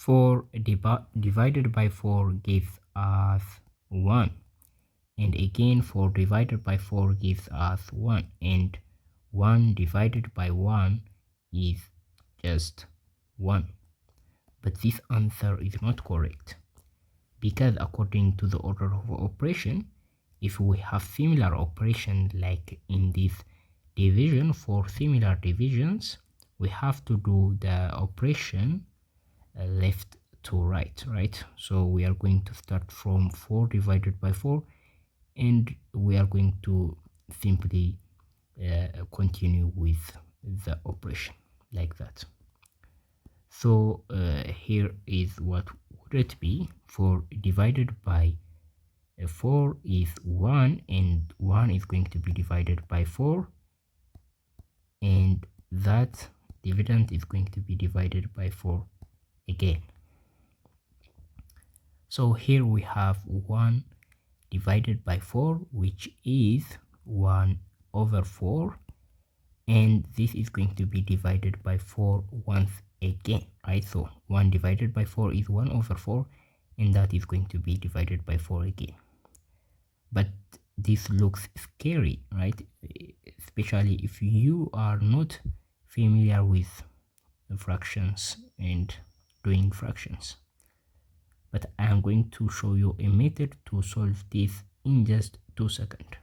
4 divided by 4 gives us 1, and again 4 divided by 4 gives us 1, and 1 divided by 1 is just 1. But this answer is not correct, because according to the order of operation, if we have similar operation like in this division, for similar divisions, we have to do the operation left to right, right? So we are going to start from 4 divided by 4, and we are going to simply continue with the operation like that. So here is what would it be. 4 divided by 4 is 1, and 1 is going to be divided by 4, and that dividend is going to be divided by 4 again. So here we have 1 divided by 4, which is 1 over 4, and this is going to be divided by 4 once again, right? So 1 divided by 4 is 1 over 4, and that is going to be divided by 4 again. But this looks scary, right? Especially if you are not familiar with fractions and doing fractions. But I am going to show you a method to solve this in just 2 seconds.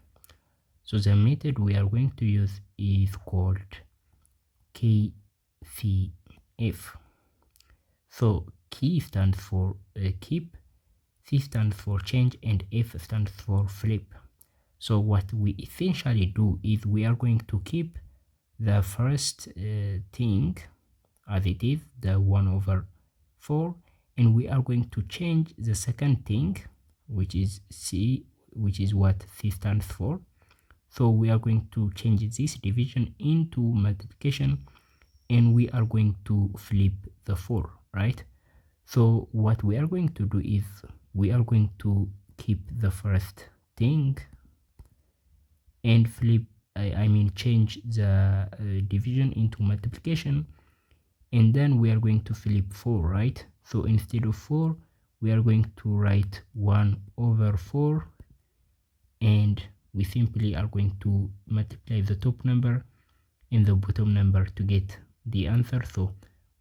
So the method we are going to use is called KCF. So K stands for keep, C stands for change, and F stands for flip. So what we essentially do is we are going to keep the first thing as it is, the 1 over 4, and we are going to change the second thing, which is C, which is what C stands for. So we are going to change this division into multiplication, and we are going to flip the 4, right? So what we are going to do is we are going to keep the first thing and flip, I mean change the division into multiplication, and then we are going to flip 4, right? So instead of 4, we are going to write 1 over 4, and we simply are going to multiply the top number and the bottom number to get the answer. So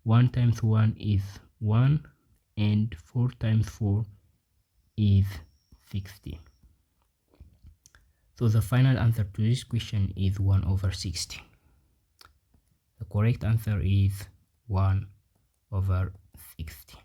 1 times 1 is 1, and 4 times 4 is 60. So the final answer to this question is 1 over 60. The correct answer is 1 over 60.